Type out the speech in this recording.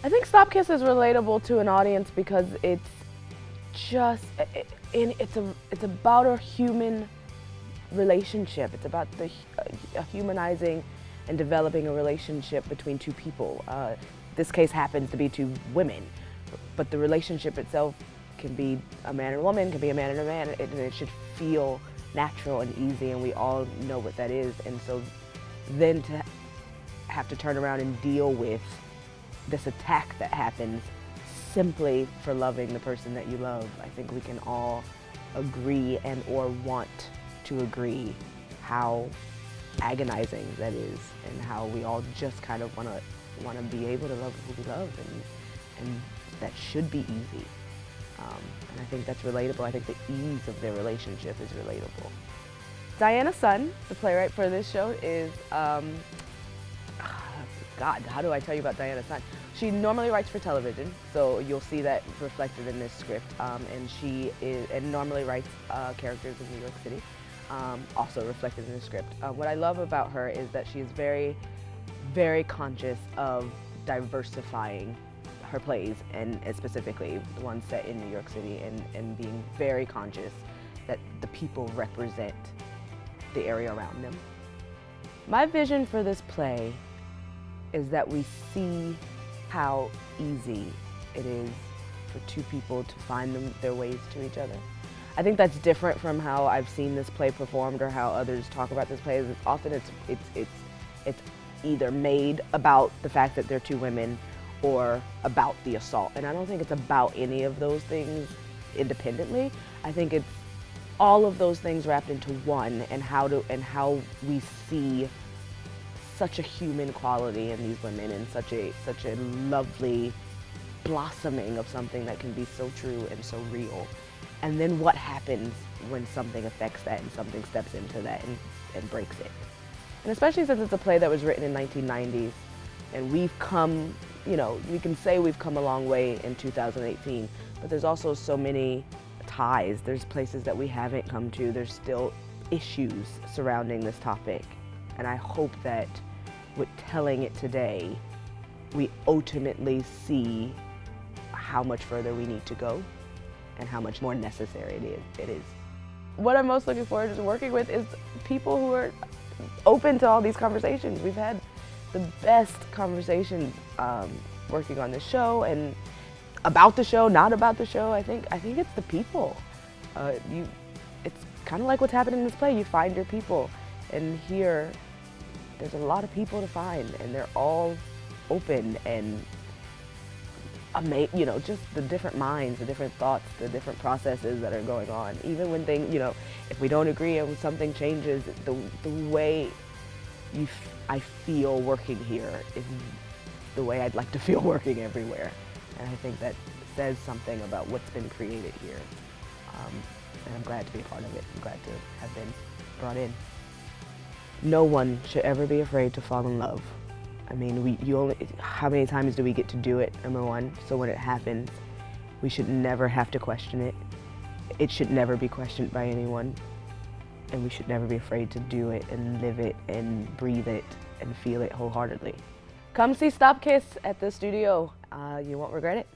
I think Stop Kiss is relatable to an audience because it's just, it's about a human relationship. It's about humanizing and developing a relationship between two people. This case happens to be two women, but the relationship itself can be a man and a woman, can be a man and a man. It should feel natural and easy, and we all know what that is. And so then to have to turn around and deal with this attack that happens simply for loving the person that you love, I think we can all agree and or want to agree how agonizing that is, and how we all just kind of want to be able to love who we love, and that should be easy. And I think that's relatable. I think the ease of their relationship is relatable. Diana Sun, the playwright for this show, is God, how do I tell you about Diana Sun? She normally writes for television, so you'll see that reflected in this script. And she normally writes characters in New York City, also reflected in the script. What I love about her is that she is very, very conscious of diversifying her plays, and specifically the ones set in New York City, and being very conscious that the people represent the area around them. My vision for this play is that we see how easy it is for two people to find their ways to each other. I think that's different from how I've seen this play performed or how others talk about this play. Often it's either made about the fact that they're two women or about the assault. And I don't think it's about any of those things independently. I think it's all of those things wrapped into one, and how we see such a human quality in these women, and such a lovely blossoming of something that can be so true and so real. And then what happens when something affects that and something steps into that and breaks it. And especially since it's a play that was written in 1990s, and we've come, you know, we can say we've come a long way in 2018, but there's also so many ties. There's places that we haven't come to. There's still issues surrounding this topic. And I hope that with telling it today, we ultimately see how much further we need to go and how much more necessary it is. What I'm most looking forward to working with is people who are open to all these conversations. We've had the best conversations working on this show, and about the show, not about the show. I think it's the people. It's kind of like what's happening in this play. You find your people, and here there's a lot of people to find, and they're all open and you know, just the different minds, the different thoughts, the different processes that are going on. Even when things, you know, if we don't agree and when something changes, the way I feel working here is the way I'd like to feel working everywhere. And I think that says something about what's been created here. And I'm glad to be a part of it. I'm glad to have been brought in. No one should ever be afraid to fall in love. I mean, how many times do we get to do it, number one? So when it happens, we should never have to question it. It should never be questioned by anyone. And we should never be afraid to do it and live it and breathe it and feel it wholeheartedly. Come see Stop Kiss at the studio. You won't regret it.